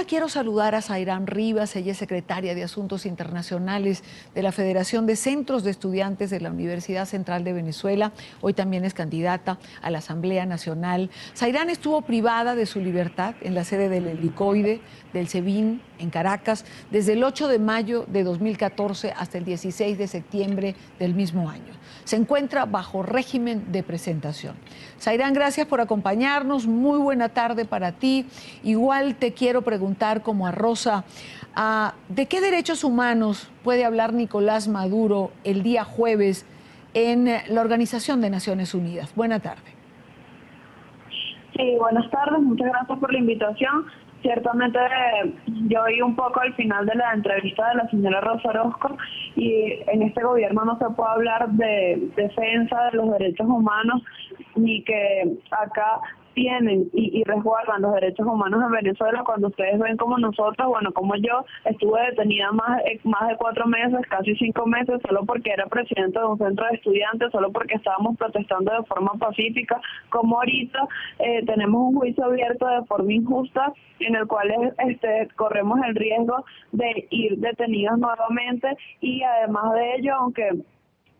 ahora quiero saludar a Zairán Rivas, ella es secretaria de Asuntos Internacionales de la Federación de Centros de Estudiantes de la Universidad Central de Venezuela. Hoy también es candidata a la Asamblea Nacional. Zairán estuvo privada de su libertad en la sede del Helicoide del SEBIN en Caracas desde el 8 de mayo de 2014 hasta el 16 de septiembre del mismo año. Se encuentra bajo régimen de presentación. Zairán, gracias por acompañarnos. Muy buena tarde para ti. Igual te quiero preguntar, como a Rosa, ¿de qué derechos humanos puede hablar Nicolás Maduro el día jueves en la Organización de Naciones Unidas? Buena tarde. Sí, buenas tardes. Muchas gracias por la invitación. Ciertamente yo oí un poco al final de la entrevista de la señora Rosa Orozco, y en este gobierno no se puede hablar de defensa de los derechos humanos, ni que acá tienen y resguardan los derechos humanos en Venezuela, cuando ustedes ven como nosotros, bueno, como yo, estuve detenida más de 4 meses, casi 5 meses, solo porque era presidente de un centro de estudiantes, solo porque estábamos protestando de forma pacífica, como ahorita tenemos un juicio abierto de forma injusta, en el cual corremos el riesgo de ir detenidos nuevamente, y además de ello, aunque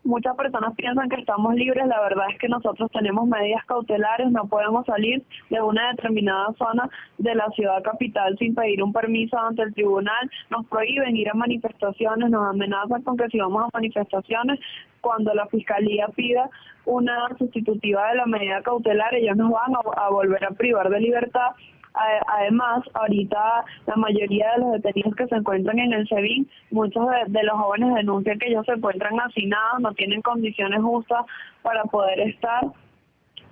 muchas personas piensan que estamos libres, la verdad es que nosotros tenemos medidas cautelares, no podemos salir de una determinada zona de la ciudad capital sin pedir un permiso ante el tribunal, nos prohíben ir a manifestaciones, nos amenazan con que si vamos a manifestaciones, cuando la fiscalía pida una sustitutiva de la medida cautelar, ellos nos van a volver a privar de libertad. Además, ahorita la mayoría de los detenidos que se encuentran en el SEBIN, muchos de los jóvenes denuncian que ellos se encuentran hacinados, no tienen condiciones justas para poder estar.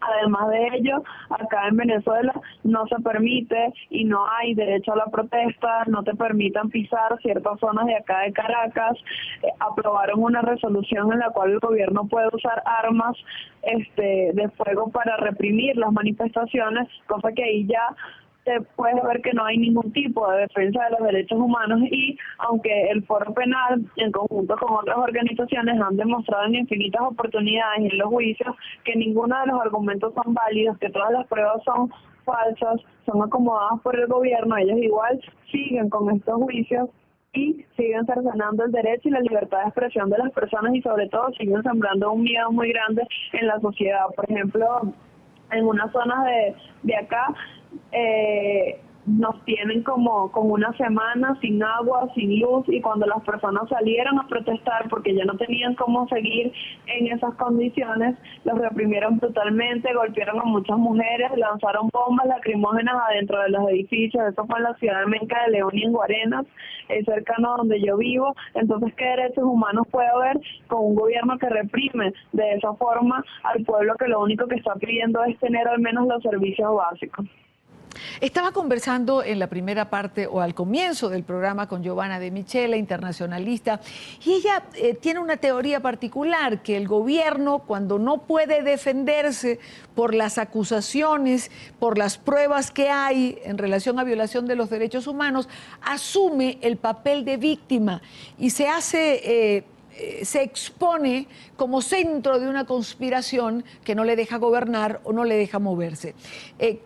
Además de ello, acá en Venezuela no se permite y no hay derecho a la protesta, no te permitan pisar ciertas zonas de acá de Caracas. Aprobaron una resolución en la cual el gobierno puede usar armas de fuego para reprimir las manifestaciones, cosa que ahí ya te puedes ver que no hay ningún tipo de defensa de los derechos humanos, y aunque el Foro Penal, en conjunto con otras organizaciones, han demostrado en infinitas oportunidades en los juicios que ninguno de los argumentos son válidos, que todas las pruebas son falsas, son acomodadas por el gobierno, ellos igual siguen con estos juicios y siguen cercenando el derecho y la libertad de expresión de las personas, y sobre todo siguen sembrando un miedo muy grande en la sociedad. Por ejemplo, en unas zonas de acá, nos tienen como una semana sin agua, sin luz, y cuando las personas salieron a protestar porque ya no tenían cómo seguir en esas condiciones, los reprimieron brutalmente, golpearon a muchas mujeres, lanzaron bombas lacrimógenas adentro de los edificios. Eso fue en la ciudad de Menca de León y en Guarenas, cercano a donde yo vivo. Entonces, ¿qué derechos humanos puede haber con un gobierno que reprime de esa forma al pueblo, que lo único que está pidiendo es tener al menos los servicios básicos? Estaba conversando en la primera parte o al comienzo del programa con Giovanna De Michele, internacionalista, y ella tiene una teoría particular, que el gobierno, cuando no puede defenderse por las acusaciones, por las pruebas que hay en relación a violación de los derechos humanos, asume el papel de víctima y se expone como centro de una conspiración que no le deja gobernar o no le deja moverse.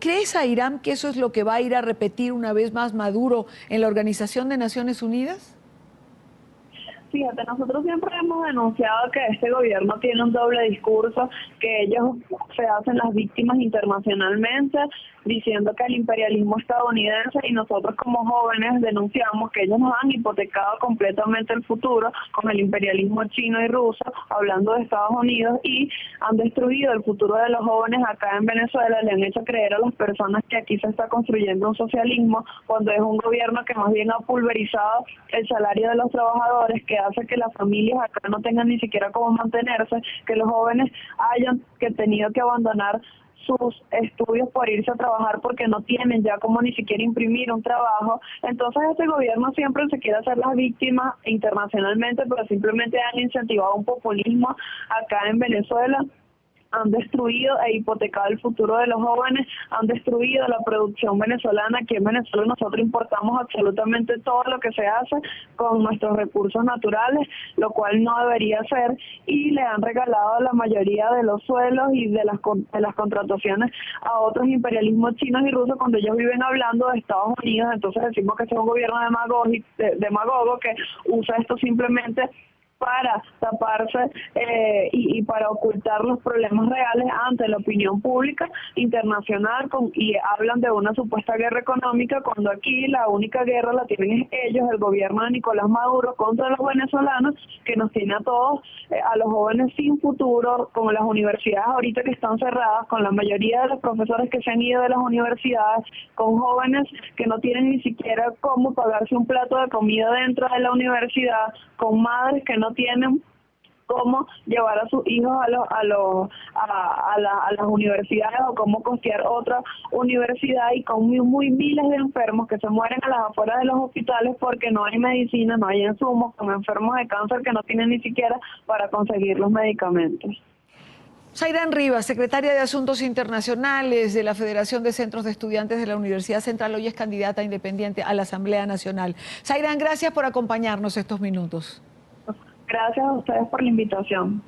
¿Crees, Zairán, que eso es lo que va a ir a repetir una vez más Maduro en la Organización de Naciones Unidas? Fíjate, nosotros siempre hemos denunciado que este gobierno tiene un doble discurso, que ellos se hacen las víctimas internacionalmente, diciendo que el imperialismo estadounidense, y nosotros como jóvenes denunciamos que ellos nos han hipotecado completamente el futuro con el imperialismo chino y ruso, hablando de Estados Unidos, y han destruido el futuro de los jóvenes acá en Venezuela. Le han hecho creer a las personas que aquí se está construyendo un socialismo, cuando es un gobierno que más bien ha pulverizado el salario de los trabajadores, que hace que las familias acá no tengan ni siquiera cómo mantenerse, que los jóvenes hayan tenido que abandonar sus estudios por irse a trabajar porque no tienen ya como ni siquiera imprimir un trabajo. Entonces este gobierno siempre se quiere hacer las víctimas internacionalmente, pero simplemente han incentivado un populismo acá en Venezuela, han destruido e hipotecado el futuro de los jóvenes, han destruido la producción venezolana. Aquí en Venezuela nosotros importamos absolutamente todo lo que se hace con nuestros recursos naturales, lo cual no debería ser, y le han regalado la mayoría de los suelos y de las contrataciones a otros imperialismos chinos y rusos cuando ellos viven hablando de Estados Unidos. Entonces decimos que es un gobierno demagogo que usa esto simplemente para taparse y para ocultar los problemas reales ante la opinión pública internacional, y hablan de una supuesta guerra económica, cuando aquí la única guerra la tienen ellos, el gobierno de Nicolás Maduro, contra los venezolanos, que nos tiene a todos, a los jóvenes sin futuro, con las universidades ahorita que están cerradas, con la mayoría de los profesores que se han ido de las universidades, con jóvenes que no tienen ni siquiera cómo pagarse un plato de comida dentro de la universidad, con madres que no tienen cómo llevar a sus hijos a las universidades o cómo costear otra universidad, y con muy miles de enfermos que se mueren a las afueras de los hospitales porque no hay medicina, no hay insumos, con enfermos de cáncer que no tienen ni siquiera para conseguir los medicamentos. Zairán Rivas, secretaria de Asuntos Internacionales de la Federación de Centros de Estudiantes de la Universidad Central, hoy es candidata independiente a la Asamblea Nacional. Zairán, gracias por acompañarnos estos minutos. Gracias a ustedes por la invitación.